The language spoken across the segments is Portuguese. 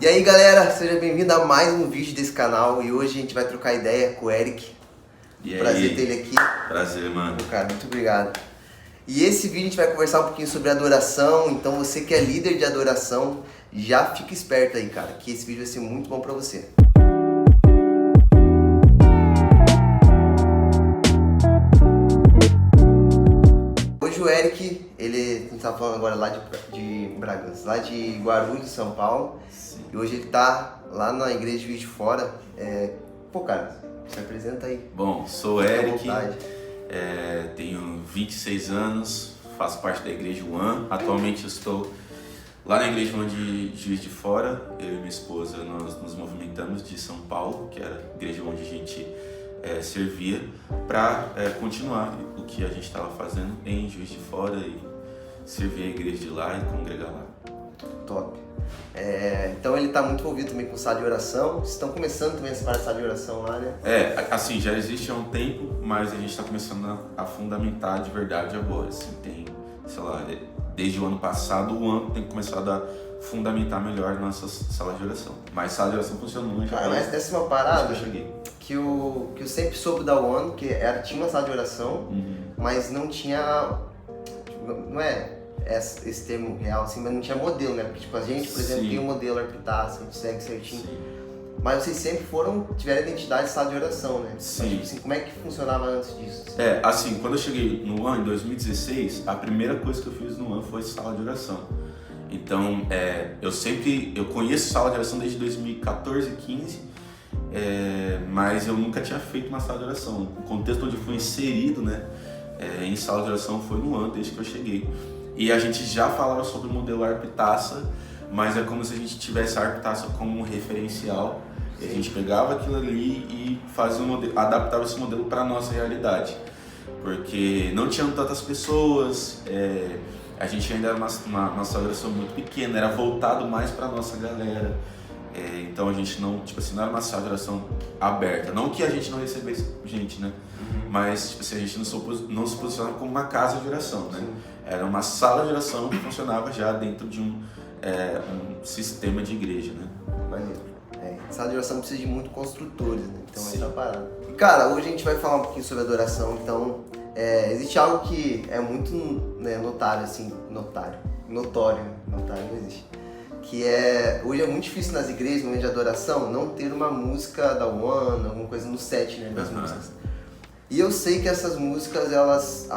E aí galera, seja bem-vindo a mais um vídeo desse canal e hoje a gente vai trocar ideia com o Eric. E aí? Prazer ter ele aqui. Prazer, mano. Cara, muito obrigado. E esse vídeo a gente vai conversar um pouquinho sobre adoração, então você que é líder de adoração, já fica esperto aí, cara, que esse vídeo vai ser muito bom pra você. Hoje o Eric, a gente tá falando agora lá de Bragança, lá de Guarulhos, São Paulo. Sim. E hoje ele tá lá na igreja de Juiz de Fora. Pô, cara, se apresenta aí. Bom, sou Fica à Eric, vontade. tenho 26 anos, faço parte da igreja One. Atualmente eu estou lá na igreja One de Juiz de Fora. Eu e minha esposa, nós nos movimentamos de São Paulo, que era a igreja onde a gente servia, para continuar o que a gente estava fazendo em Juiz de Fora e servir a igreja de lá e congregar lá. Top. Então ele tá muito envolvido também com sala de oração. Vocês estão começando também essa parte de sala de oração lá, né? Assim, já existe há um tempo, mas a gente está começando a fundamentar de verdade agora. Assim, tem, sei lá, desde o ano passado, o ano tem começado a fundamentar melhor nossas salas de oração. Mas sala de oração funciona muito. Cara, mas dessa é uma parada eu cheguei. que eu sempre soube da One, que tinha uma sala de oração, mas não tinha, não é esse termo real assim, mas não tinha modelo, né? Porque tipo, a gente, por exemplo, Sim. tem um modelo arquitaço, a gente segue certinho. Sim. Mas vocês sempre tiveram identidade de sala de oração, né? Sim. Mas, tipo assim, como é que funcionava antes disso? Assim? Assim, quando eu cheguei no ano, em 2016, a primeira coisa que eu fiz no ano foi sala de oração. Então, eu conheço sala de oração desde 2014, 15, mas eu nunca tinha feito uma sala de oração. O contexto onde eu fui inserido, né, em sala de oração foi no ano, desde que eu cheguei. E a gente já falava sobre o modelo Arpitaça, mas é como se a gente tivesse a Arpitaça como um referencial. E a gente pegava aquilo ali e fazia adaptava esse modelo para a nossa realidade. Porque não tinham tantas pessoas, a gente ainda era uma sala de oração muito pequena, era voltado mais para a nossa galera. Então a gente não era uma sala de oração aberta. Não que a gente não recebesse gente, né? Mas tipo assim, a gente não se posicionava como uma casa de oração, né? Era uma sala de oração que funcionava já dentro de um sistema de igreja, né? Maneiro. Sala de oração precisa de muito construtores, né? Então essa é a parada. E, cara, hoje a gente vai falar um pouquinho sobre adoração, então existe algo que é muito notório, assim, notório não existe. Que hoje é muito difícil nas igrejas, no momento de adoração, não ter uma música da One, alguma coisa no set, né, das músicas. E eu sei que essas músicas, elas,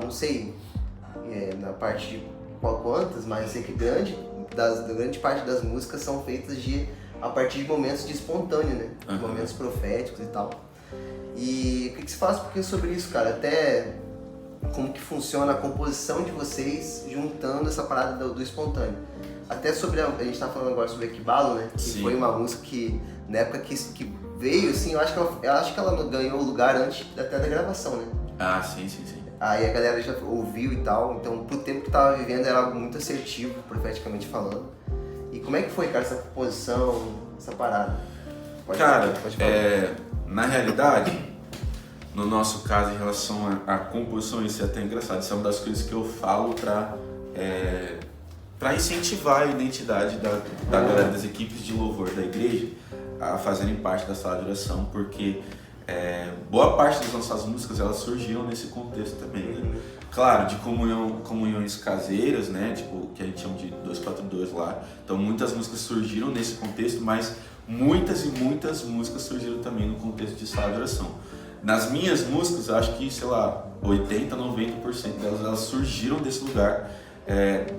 não sei na parte de quantas, mas eu sei que grande parte das músicas são feitas a partir de momentos de espontâneo, né? Momentos proféticos e tal. E o que você faz um pouquinho sobre isso, cara? Até como que funciona a composição de vocês juntando essa parada do espontâneo. Até sobre, a gente tá falando agora sobre Equibalo, né? Que Sim. foi uma música que, na época que veio, assim, eu acho que ela ganhou lugar antes até da gravação, né? Ah, sim. Aí a galera já ouviu e tal, então pro tempo que tava vivendo era algo muito assertivo, profeticamente falando. E como é que foi, cara, essa composição, essa parada? Pode falar. Na realidade, no nosso caso, em relação à composição, isso é até engraçado. Isso é uma das coisas que eu falo para incentivar a identidade da galera das equipes de louvor da igreja a fazerem parte da sala de oração, porque boa parte das nossas músicas elas surgiram nesse contexto também, né? Claro, de comunhões caseiras, né? Tipo, que a gente chama de 242 lá. Então muitas músicas surgiram nesse contexto, mas muitas e muitas músicas surgiram também no contexto de sala de oração. Nas minhas músicas, acho que, sei lá, 80, 90% delas elas surgiram desse lugar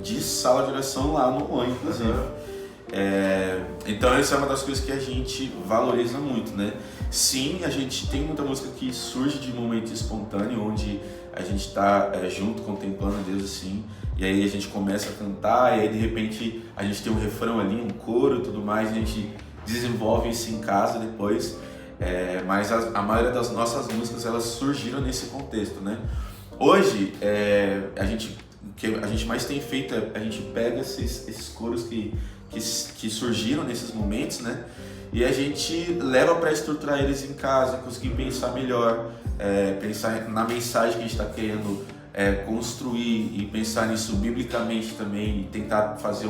de sala de oração lá no ON, inclusive. Então essa é uma das coisas que a gente valoriza muito, né? Sim, a gente tem muita música que surge de momento espontâneo, onde a gente está junto, contemplando a Deus assim, e aí a gente começa a cantar, e aí de repente a gente tem um refrão ali, um coro e tudo mais, e a gente desenvolve isso em casa depois, mas a maioria das nossas músicas elas surgiram nesse contexto, né? Hoje, o que a gente mais tem feito a gente pega esses coros que surgiram nesses momentos, né? E a gente leva para estruturar eles em casa, conseguir pensar melhor, pensar na mensagem que a gente está querendo construir e pensar nisso biblicamente também, e tentar fazer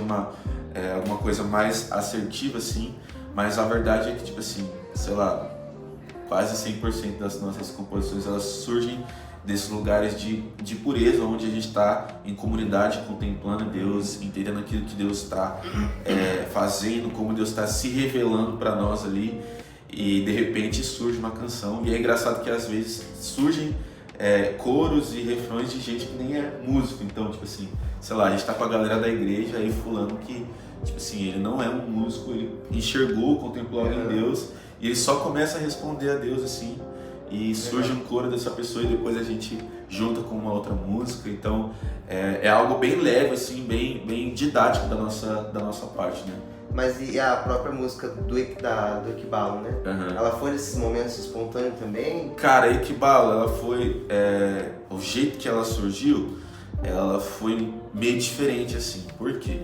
alguma coisa mais assertiva, assim, mas a verdade é que, tipo assim, sei lá, quase 100% das nossas composições, elas surgem desses lugares de pureza, onde a gente está em comunidade, contemplando Deus, entendendo aquilo que Deus está fazendo, como Deus está se revelando para nós ali, e de repente surge uma canção. E é engraçado que às vezes surgem coros e refrões de gente que nem é músico. Então, tipo assim, sei lá, a gente tá com a galera da igreja, aí fulano que, tipo assim, ele não é um músico, ele enxergou, contemplou em Deus, e ele só começa a responder a Deus assim, e surge um coro dessa pessoa, e depois a gente junta com uma outra música. Então é algo bem leve, assim, bem didático da nossa parte, né? Mas e a própria música do Equibalo, né? Ela foi nesses momentos espontâneos também? Cara, a Equibalo, ela foi... o jeito que ela surgiu, ela foi meio diferente, assim. Por quê?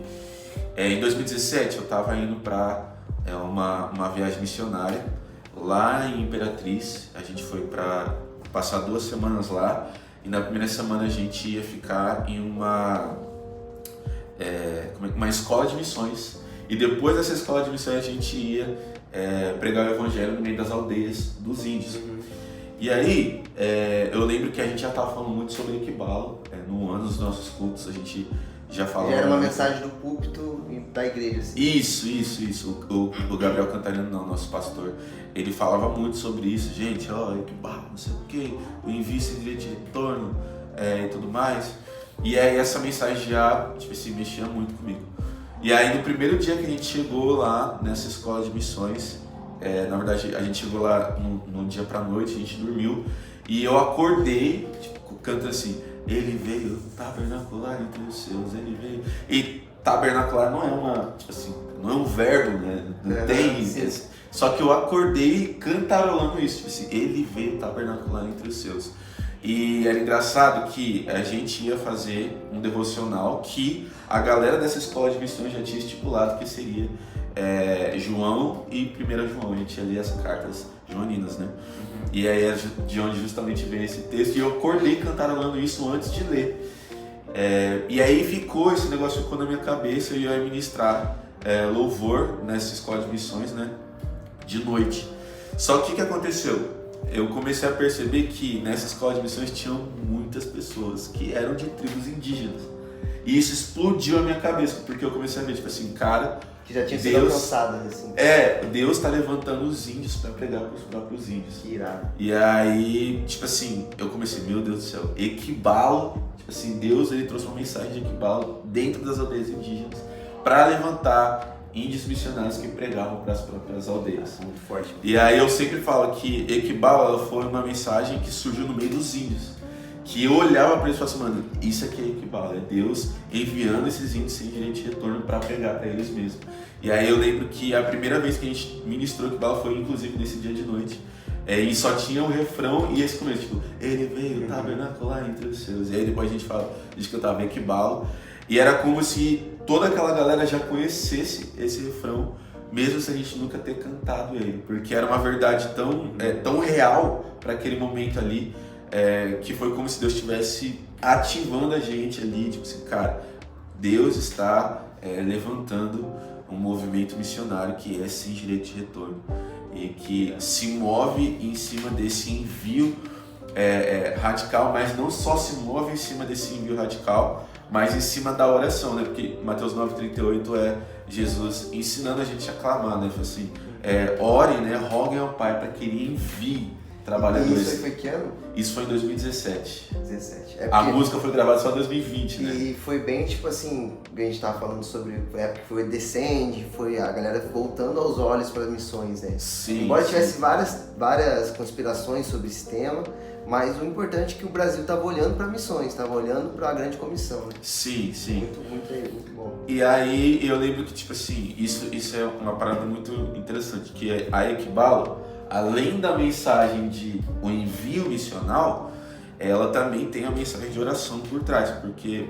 Em 2017, eu tava indo pra uma viagem missionária lá em Imperatriz. A gente foi para passar 2 semanas lá, e na primeira semana a gente ia ficar em uma escola de missões, e depois dessa escola de missões a gente ia pregar o evangelho no meio das aldeias dos índios. E aí eu lembro que a gente já estava falando muito sobre Equibalo, no ano dos nossos cultos a gente já falava. Já era uma mensagem do púlpito da igreja, assim. Isso. O Gabriel Cantarino, não, nosso pastor, ele falava muito sobre isso. Gente, Equibalo, não sei o que, o envio sem direito de retorno e tudo mais. E aí essa mensagem já, tipo assim, mexia muito comigo. E aí no primeiro dia que a gente chegou lá nessa escola de missões, na verdade a gente chegou lá num dia pra noite, a gente dormiu, e eu acordei, tipo, cantando assim: ele veio tabernacular entre os seus, ele veio. E tabernacular não é uma, tipo assim, não é um verbo, né? Não tem. Só que eu acordei cantarolando isso, tipo assim, ele veio tabernacular entre os seus. E era engraçado que a gente ia fazer um devocional que a galera dessa escola de missões já tinha estipulado que seria João e 1 João. A gente ia ler as cartas joaninas, né? E aí é de onde justamente vem esse texto, e eu acordei cantarolando isso antes de ler. E aí esse negócio ficou na minha cabeça, e eu ia ministrar louvor nessa escola de missões, né? De noite. Só que o que aconteceu? Eu comecei a perceber que nessa escola de missões tinham muitas pessoas que eram de tribos indígenas. E isso explodiu a minha cabeça, porque eu comecei a ver, tipo assim, cara... Que já tinha sido alcançadas, assim. Deus tá levantando os índios pra pregar pros próprios índios. Que irado. E aí, tipo assim, eu comecei, meu Deus do céu, Equibalo, tipo assim, Deus, ele trouxe uma mensagem de Equibalo dentro das aldeias indígenas pra levantar índios missionários que pregavam para as próprias aldeias. Muito forte. E aí eu sempre falo que Equibalo foi uma mensagem que surgiu no meio dos índios, que eu olhava para eles e falava assim: mano, isso aqui é Equibalo, é Deus enviando esses índios sem direito de retorno para pregar para eles mesmos. E aí eu lembro que a primeira vez que a gente ministrou Equibalo foi inclusive nesse dia de noite, e só tinha o refrão e esse começo, tipo, ele veio tabernacular entre os seus. E aí depois a gente cantava Equibalo, e era como se toda aquela galera já conhecesse esse refrão, mesmo se a gente nunca ter cantado ele, porque era uma verdade tão real para aquele momento ali, que foi como se Deus estivesse ativando a gente ali, tipo assim, cara, Deus está levantando um movimento missionário que é sem direito de retorno, e que se move em cima desse envio radical, mas não só se move em cima desse envio radical, mas em cima da oração, né? Porque Mateus 9,38 é Jesus ensinando a gente a clamar, né? Assim, orem, né? Roguem ao Pai para que Ele envie trabalhadores. E isso foi que ano? Isso foi em 2017. 17. A música foi gravada só em 2020, né? E foi bem, tipo assim, a gente tava falando sobre a época que foi Descende, foi a galera voltando aos olhos para as missões, né? Sim. Embora tivesse várias conspirações sobre esse tema, mas o importante é que o Brasil estava olhando para missões, estava olhando para a grande comissão, né? Sim. Muito bom. E aí eu lembro que, tipo assim, isso é uma parada muito interessante, que a Equibalo, além da mensagem de o envio missional, ela também tem a mensagem de oração por trás, porque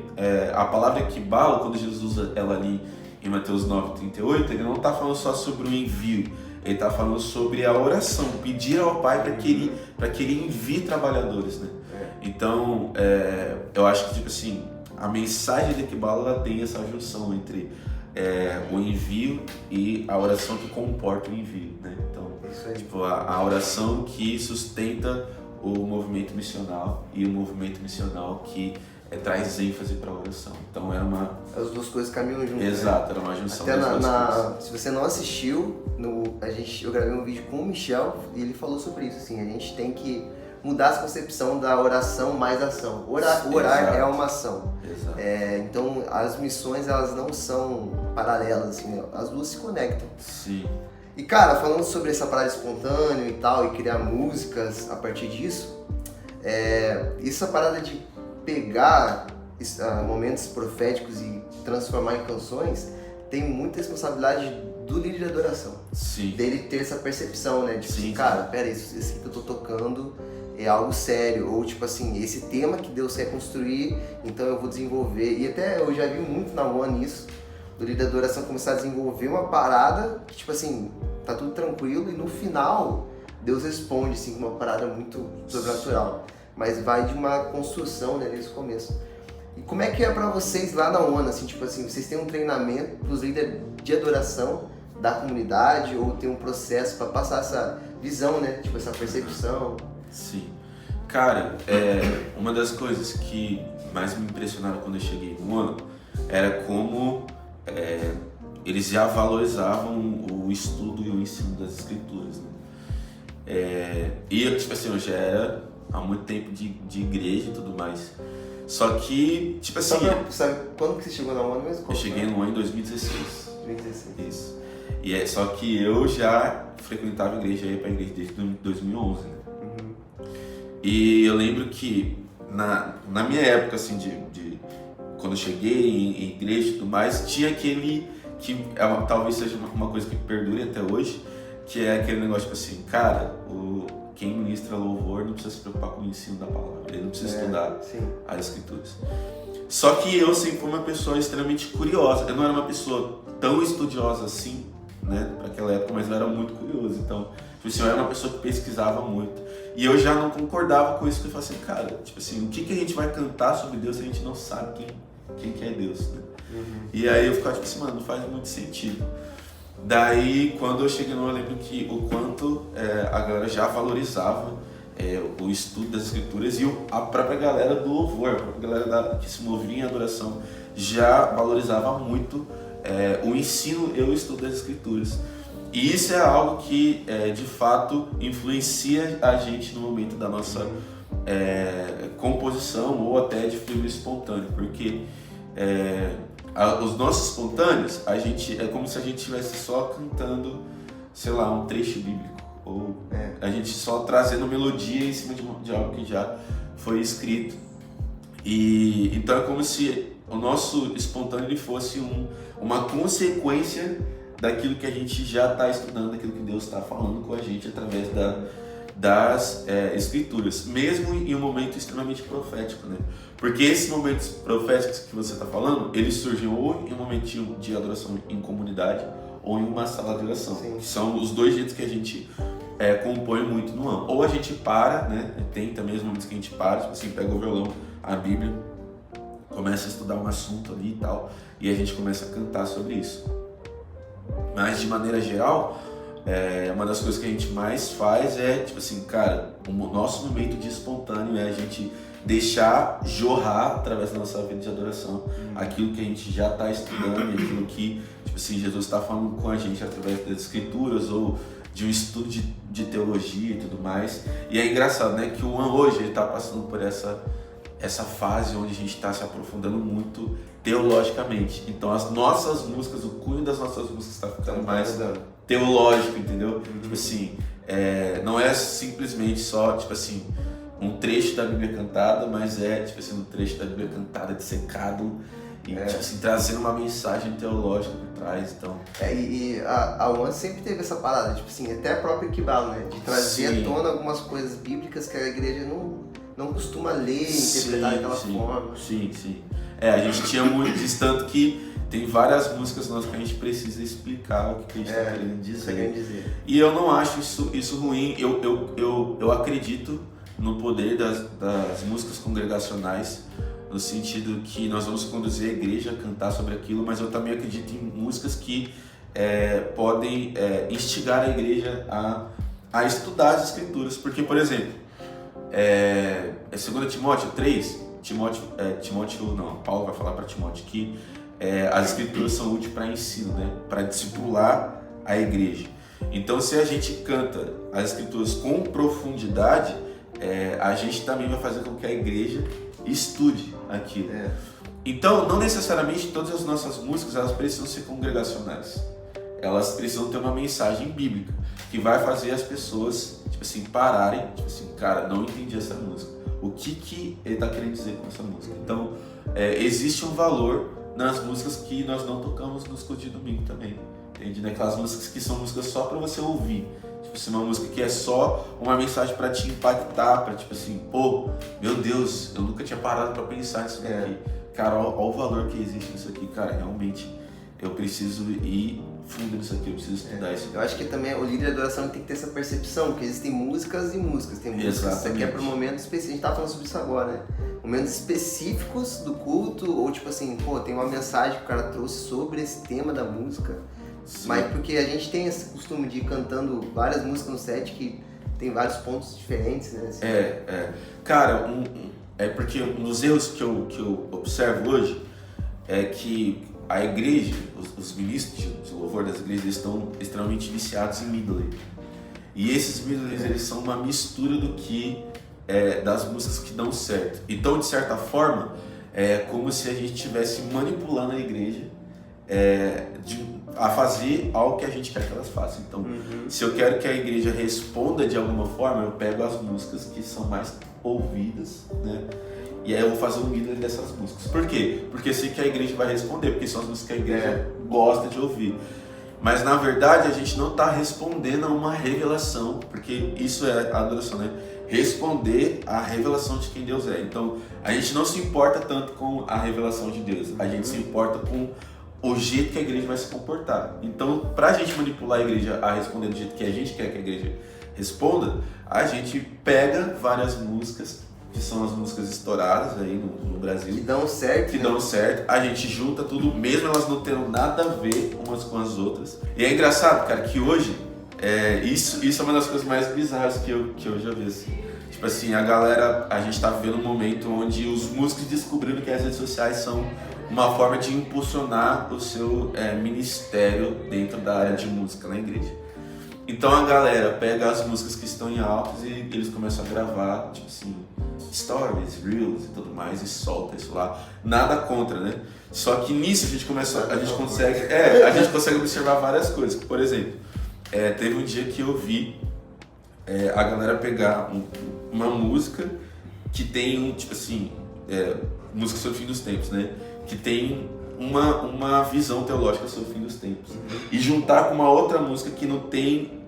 a palavra Equibalo, quando Jesus usa ela ali em Mateus 9,38, ele não está falando só sobre o envio, ele está falando sobre a oração, pedir ao Pai para que ele envie trabalhadores, né? Então, eu acho que, tipo assim, a mensagem de Equibalo, ela tem essa junção entre o envio e a oração que comporta o envio, né? Então, tipo, a oração que sustenta o movimento missional e o movimento missional que traz ênfase para a oração. Então era uma... As duas coisas caminham juntas. Exato, era uma junção até das duas coisas. Se você não assistiu, eu gravei um vídeo com o Michel e ele falou sobre isso, assim, a gente tem que mudar essa concepção da oração mais ação. Orar é uma ação. Então as missões, elas não são paralelas, assim, as duas se conectam. Sim. E cara, falando sobre essa parada espontânea e tal, e criar músicas a partir disso, essa parada de pegar momentos proféticos e transformar em canções tem muita responsabilidade do líder de adoração. Sim. Dele ter essa percepção, né? Tipo, sim, cara, pera, esse que eu tô tocando é algo sério. Ou tipo assim, esse tema que Deus quer construir, então eu vou desenvolver. E até eu já vi muito na One isso, do líder de adoração começar a desenvolver uma parada que tipo assim, tá tudo tranquilo e no final Deus responde assim com uma parada muito sobrenatural. Mas vai de uma construção, né, desde o começo. E como é que é pra vocês lá na ONU, assim, tipo assim, vocês têm um treinamento pros líderes de adoração da comunidade ou tem um processo pra passar essa visão, né, tipo essa percepção? Sim. Cara, uma das coisas que mais me impressionaram quando eu cheguei no ONU era como eles já valorizavam o estudo e o ensino das escrituras, né? E, tipo assim, eu já era há muito tempo de igreja e tudo mais. Só que, tipo assim... Sabe quando que você chegou na ONU mesmo? Eu cheguei no ONU em 2016. 2016. Isso. E só que eu já frequentava a igreja, ia pra igreja desde 2011, né? Uhum. E eu lembro que na minha época, assim, quando eu cheguei em igreja e tudo mais, tinha aquele que talvez seja uma coisa que perdure até hoje, que é aquele negócio, tipo assim, cara, quem ministra louvor não precisa se preocupar com o ensino da palavra, ele não precisa estudar as escrituras. Só que eu sempre fui uma pessoa extremamente curiosa, eu não era uma pessoa tão estudiosa assim, né, para aquela época, mas eu era muito curioso, então, tipo assim, eu era uma pessoa que pesquisava muito, e eu já não concordava com isso, que eu falava assim, cara, tipo assim, o que a gente vai cantar sobre Deus se a gente não sabe quem que é Deus, né? Uhum. E aí eu ficava tipo assim, mano, não faz muito sentido. Daí, quando eu cheguei no, eu lembro que o quanto a galera já valorizava o estudo das escrituras e a própria galera do louvor, a própria galera que se movia em adoração já valorizava muito o ensino e o estudo das escrituras. E isso é algo que, de fato, influencia a gente no momento da nossa composição ou até de fluir espontâneo, porque os nossos espontâneos, é como se a gente estivesse só cantando, sei lá, um trecho bíblico, ou a gente só trazendo melodia em cima de algo que já foi escrito. E então é como se o nosso espontâneo ele fosse uma consequência daquilo que a gente já está estudando, daquilo que Deus está falando com a gente através das escrituras, mesmo em um momento extremamente profético, né? Porque esses momentos proféticos que você está falando, eles surgem ou em um momento de adoração em comunidade ou em uma sala de oração. Sim. Que são os dois jeitos que a gente compõe muito no ano. Ou a gente para, né? Tem também os momentos que a gente para, tipo assim, pega o violão, a Bíblia, começa a estudar um assunto ali e tal, e a gente começa a cantar sobre isso. Mas de maneira geral, uma das coisas que a gente mais faz tipo assim, cara, o nosso momento de espontâneo é a gente deixar jorrar através da nossa vida de adoração aquilo que a gente já está estudando e aquilo que, tipo assim, Jesus está falando com a gente através das escrituras ou de um estudo de teologia e tudo mais. E é engraçado, né, que o One hoje ele está passando por essa fase onde a gente está se aprofundando muito teologicamente. Então as nossas músicas, o cunho das nossas músicas está ficando mais teológico, entendeu? Tipo assim, não é simplesmente só, tipo assim, um trecho da Bíblia cantada, mas tipo assim, um trecho da Bíblia cantada dissecado e tipo assim, trazendo uma mensagem teológica por trás, então... E a One sempre teve essa parada, tipo assim, até a própria Equibal, né? De trazer à tona algumas coisas bíblicas que a igreja não costuma ler e interpretar daquela forma. Sim. A gente tinha muito disso, tanto que tem várias músicas nossas que a gente precisa explicar o que a gente está querendo dizer. E eu não acho isso ruim, eu acredito no poder das músicas congregacionais no sentido que nós vamos conduzir a igreja a cantar sobre aquilo, mas eu também acredito em músicas que podem instigar a igreja a estudar as escrituras, porque, por exemplo, 2 Timóteo 3, Paulo vai falar para Timóteo que as escrituras são úteis para ensino, né? Para discipular a igreja. Então, se a gente canta as escrituras com profundidade, a gente também vai fazer com que a igreja estude aquilo. Então, não necessariamente todas as nossas músicas elas precisam ser congregacionais. Elas precisam ter uma mensagem bíblica que vai fazer as pessoas, tipo assim, pararem, tipo assim, cara, não entendi essa música. O que ele está querendo dizer com essa música? Então, existe um valor nas músicas que nós não tocamos nos cultos de domingo também. Entende? Naquelas músicas que são músicas só para você ouvir. Tipo assim, uma música que é só uma mensagem para te impactar, para tipo assim, pô, meu Deus, eu nunca tinha parado para pensar nisso daqui. Cara, olha o valor que existe nisso aqui, cara, realmente eu preciso ir fundo nisso aqui, eu preciso estudar isso. Eu acho que também o líder de adoração tem que ter essa percepção, que existem músicas e músicas. Tem músicas que é para momentos específicos, a gente tava falando sobre isso agora, né? Momentos específicos do culto, ou tipo assim, pô, tem uma mensagem que o cara trouxe sobre esse tema da música. Sim. Mas porque a gente tem esse costume de ir cantando várias músicas no set que tem vários pontos diferentes, né? Assim. Cara, porque um dos erros que eu observo hoje é que a igreja, os ministros de louvor das igrejas estão extremamente viciados em medley. E esses medleys, eles são uma mistura do que das músicas que dão certo. Então, de certa forma, é como se a gente estivesse manipulando a igreja a fazer algo que a gente quer que elas façam. Então, se eu quero que a igreja responda de alguma forma, eu pego as músicas que são mais ouvidas, né? E aí eu vou fazer um medley dessas músicas. Por quê? Porque eu sei que a igreja vai responder, porque são as músicas que a igreja gosta de ouvir. Mas na verdade a gente não está respondendo a uma revelação, porque isso é a adoração, né? Responder à revelação de quem Deus é. Então a gente não se importa tanto com a revelação de Deus, a gente se importa com o jeito que a igreja vai se comportar. Então, para a gente manipular a igreja a responder do jeito que a gente quer que a igreja responda, a gente pega várias músicas, que são as músicas estouradas aí no Brasil. Que dão certo. Que dão certo. A gente junta tudo, mesmo elas não tendo nada a ver umas com as outras. E é engraçado, cara, que hoje, isso é uma das coisas mais bizarras que eu já vi, assim. Tipo assim, a gente tá vivendo um momento onde os músicos descobriram que as redes sociais são uma forma de impulsionar o seu ministério dentro da área de música na igreja. Então a galera pega as músicas que estão em altos e eles começam a gravar, tipo assim, stories, reels e tudo mais, e solta isso lá. Nada contra, né? Só que nisso a gente consegue observar várias coisas. Por exemplo, teve um dia que eu vi a galera pegar uma música que tem, tipo assim, música sobre o fim dos tempos, né? Que tem uma visão teológica sobre o fim dos tempos. E juntar com uma outra música que não tem...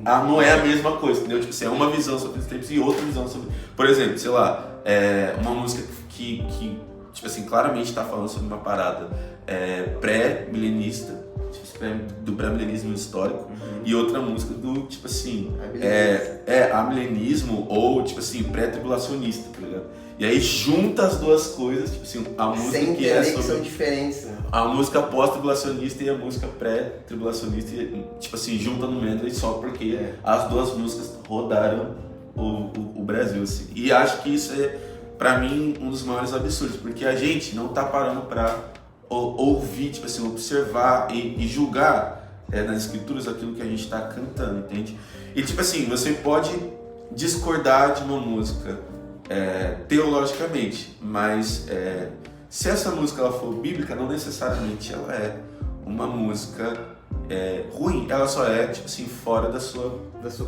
não é a mesma coisa, entendeu? Tipo assim, é uma visão sobre os tempos e outra visão sobre... Por exemplo, sei lá, uma música que tipo assim, claramente está falando sobre uma parada pré-milenista, do pré-milenismo histórico, e outra música do, tipo assim, amilenismo ou, tipo assim, pré-tribulacionista, tá ligado? E aí junta as duas coisas, tipo assim, a música sem que é sobre... são diferentes, né? A música pós-tribulacionista e a música pré-tribulacionista, tipo assim, junta no medley só porque as duas músicas rodaram o Brasil, assim. E acho que isso é, pra mim, um dos maiores absurdos, porque a gente não tá parando pra ouvir, tipo assim, observar e julgar nas escrituras aquilo que a gente tá cantando, entende? E tipo assim, você pode discordar de uma música teologicamente, mas se essa música ela for bíblica, não necessariamente ela é uma música ruim, ela só é, tipo assim, fora da sua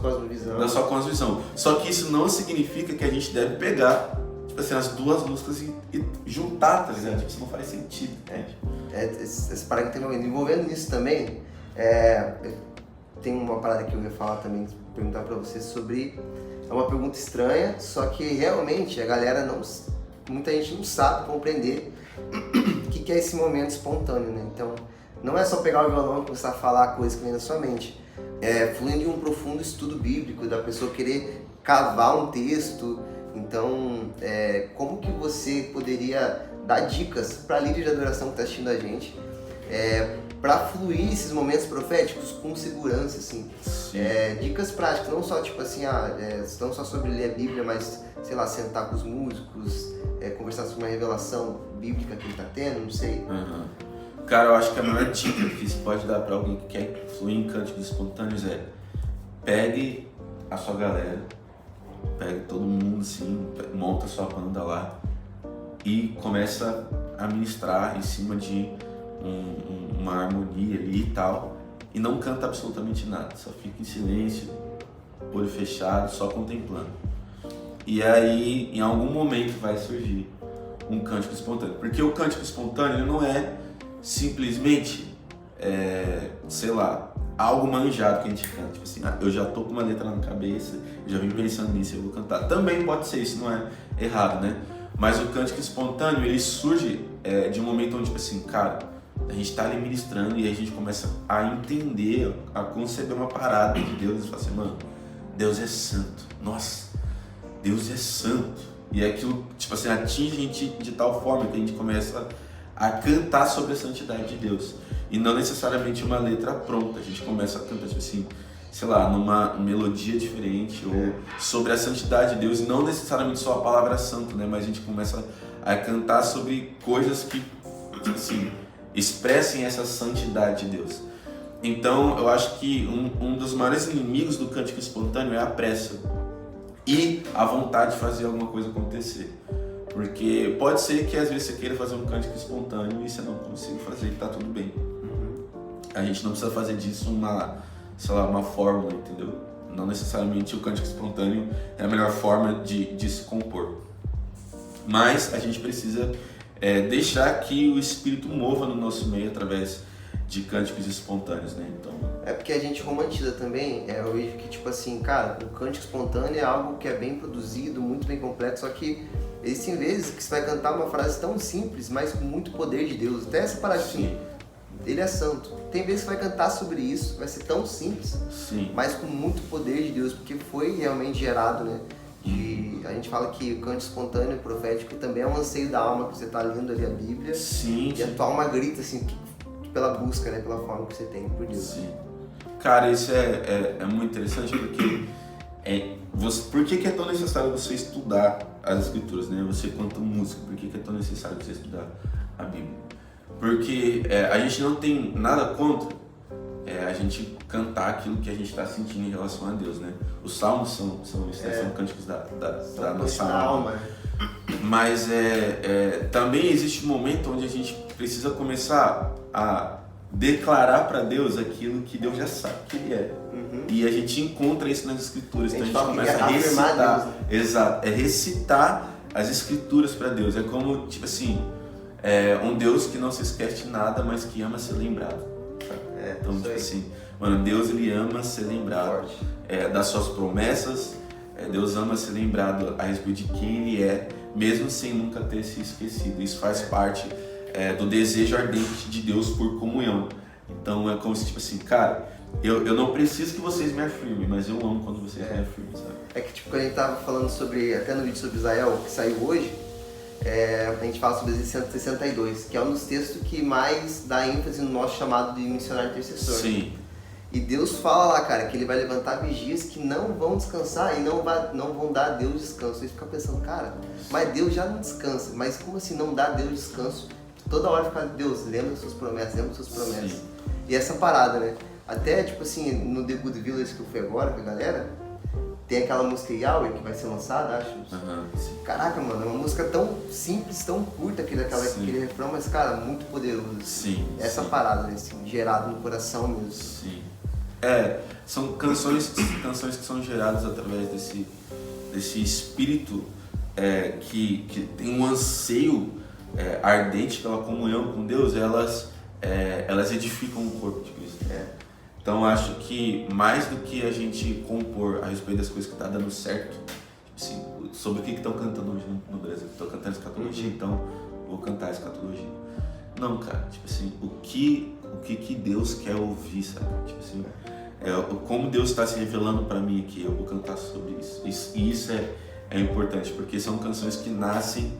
cosmovisão. Só que isso não significa que a gente deve pegar, tipo assim, as duas músicas e juntar, tá ligado? Tipo, isso não faz sentido. Esse parada que tem envolvendo nisso também, tem uma parada que eu ia falar também, perguntar pra você sobre... É uma pergunta estranha, só que realmente a galera muita gente não sabe compreender o que é esse momento espontâneo, né? Então, não é só pegar o violão e começar a falar coisas que vem na sua mente. Fluindo de um profundo estudo bíblico, da pessoa querer cavar um texto, Então, como que você poderia dar dicas para líder de adoração que está assistindo a gente, para fluir esses momentos proféticos com segurança, assim? Dicas práticas, não só tipo assim, não só sobre ler a Bíblia, mas, sei lá, sentar com os músicos, conversar sobre uma revelação bíblica que ele está tendo, não sei. Uhum. Cara, eu acho que a maior dica que você pode dar para alguém que quer fluir em cânticos espontâneos é: pegue a sua galera, pegue todo mundo assim, monta a sua banda lá e começa a ministrar em cima de uma harmonia ali e tal, e não canta absolutamente nada, só fica em silêncio, olho fechado, só contemplando. E aí, em algum momento vai surgir um cântico espontâneo, porque o cântico espontâneo não é simplesmente, sei lá, algo manjado que a gente canta, tipo assim, eu já tô com uma letra na cabeça, eu já vim pensando nisso, eu vou cantar. Também pode ser, isso não é errado, né? Mas o cântico espontâneo, ele surge de um momento onde, tipo assim, cara, a gente tá ali ministrando e a gente começa a entender, a conceber uma parada de Deus e fala assim, mano, Deus é santo, nossa, Deus é santo. E aquilo, tipo assim, atinge a gente de tal forma que a gente começa a cantar sobre a santidade de Deus. E não necessariamente uma letra pronta, a gente começa a cantar, tipo assim, sei lá, numa melodia diferente, ou sobre a santidade de Deus, e não necessariamente só a palavra santo, né? Mas a gente começa a cantar sobre coisas que, assim, expressem essa santidade de Deus. Então, eu acho que um dos maiores inimigos do cântico espontâneo é a pressa e a vontade de fazer alguma coisa acontecer. Porque pode ser que às vezes você queira fazer um cântico espontâneo e você não consiga fazer e tá tudo bem. A gente não precisa fazer disso uma fórmula, entendeu? Não necessariamente o cântico espontâneo é a melhor forma de se compor. Mas a gente precisa deixar que o Espírito mova no nosso meio através de cânticos espontâneos, né? Então... porque a gente romantiza também, eu vejo que, tipo assim, cara, o cântico espontâneo é algo que é bem produzido, muito bem completo, só que existem vezes que você vai cantar uma frase tão simples, mas com muito poder de Deus. Até essa parada assim, ele é santo. Tem vezes que você vai cantar sobre isso, vai ser tão simples, mas com muito poder de Deus, porque foi realmente gerado, né? A gente fala que o canto espontâneo e profético também é um anseio da alma, que você está lendo ali a Bíblia, e a tua alma grita assim, pela busca, né? Pela forma que você tem por Deus. Sim. Cara, isso é muito interessante, porque por que é tão necessário você estudar as escrituras, né? Você quanto músico, por que é tão necessário você estudar a Bíblia? Porque a gente não tem nada contra a gente cantar aquilo que a gente está sentindo em relação a Deus, né? Os salmos são cânticos da nossa alma. Mas também existe um momento onde a gente precisa começar a declarar para Deus aquilo que Deus já sabe que Ele é. E a gente encontra isso nas Escrituras. Então a gente começa a recitar. Deus, né? Exato, recitar as Escrituras para Deus. É como, tipo assim, um Deus que não se esquece de nada, mas que ama ser lembrado. Então, tipo assim, mano, Deus ele ama ser lembrado das suas promessas, Deus ama ser lembrado a respeito de quem Ele é, mesmo sem nunca ter se esquecido. Isso faz parte do desejo ardente de Deus por comunhão. Então é como se, tipo assim, cara, eu não preciso que vocês me afirmem, mas eu amo quando vocês me afirmem, sabe? É que, tipo, quando a gente tava falando até no vídeo sobre Israel, que saiu hoje, a gente fala sobre Isaías 162, que é um dos textos que mais dá ênfase no nosso chamado de missionário intercessor. Sim. E Deus fala lá, cara, que Ele vai levantar vigias que não vão descansar e não vão dar a Deus descanso. Você fica pensando, cara, mas Deus já não descansa, mas como assim não dá a Deus descanso? Toda hora fica, Deus, lembra das suas promessas, Sim. E essa parada, né? Até, tipo assim, no The Good Village que eu fui agora com a galera, tem aquela música Yahweh que vai ser lançada, acho. Caraca, mano, é uma música tão simples, tão curta, aquele refrão, mas, cara, muito poderoso. Sim. Essa parada, né, assim, gerado no coração mesmo. Sim. São canções que são geradas através desse espírito que tem um anseio ardente pela comunhão com Deus. Elas edificam o corpo de Cristo. Então acho que mais do que a gente compor a respeito das coisas que tá dando certo, tipo assim, sobre o que estão cantando hoje no Brasil. Estou cantando escatologia, então vou cantar escatologia. Não, cara, tipo assim, o que Deus quer ouvir, sabe? Tipo assim, como Deus está se revelando para mim aqui, eu vou cantar sobre isso. E isso é importante, porque são canções que nascem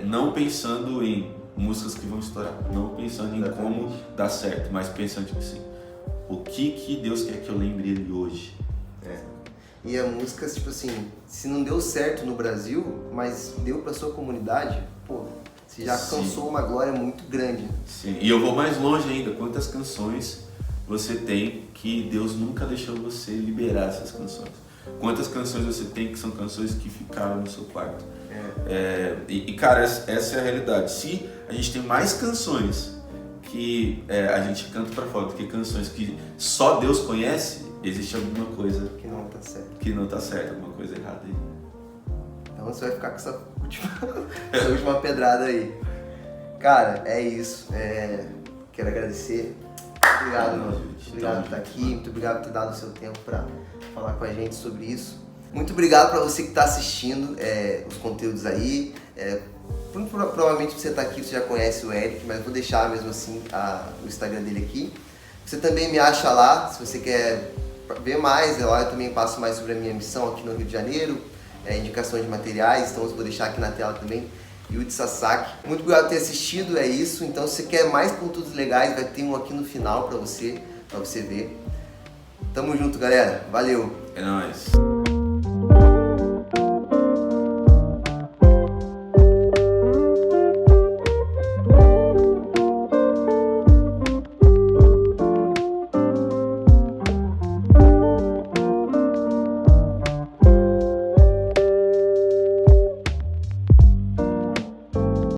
não pensando em músicas que vão estourar, não pensando em como dar certo, mas pensando tipo assim, o que Deus quer que eu lembre ele hoje. E a música, tipo assim, se não deu certo no Brasil, mas deu pra sua comunidade, pô, você já alcançou uma glória muito grande. Sim, e eu vou mais longe ainda, quantas canções você tem que Deus nunca deixou você liberar essas canções? Quantas canções você tem que são canções que ficaram no seu quarto? Cara, essa é a realidade. Se a gente tem mais canções que a gente canta pra fora do que canções que só Deus conhece, existe alguma coisa que não tá certo. Que não tá certo, alguma coisa errada aí. Então você vai ficar com essa última pedrada aí. Cara, é isso. Quero agradecer. Obrigado, mano. Obrigado por estar aqui. Muito obrigado por ter dado o seu tempo pra falar com a gente sobre isso. Muito obrigado pra você que tá assistindo os conteúdos aí. Provavelmente você tá aqui, você já conhece o Eric, mas vou deixar mesmo assim o Instagram dele aqui. Você também me acha lá, se você quer ver mais, lá eu também passo mais sobre a minha missão aqui no Rio de Janeiro, indicações de materiais, então eu vou deixar aqui na tela também, Yudi Sasaki. Muito obrigado por ter assistido, é isso. Então se você quer mais conteúdos legais, vai ter um aqui no final pra você ver. Tamo junto, galera. Valeu! É nóis!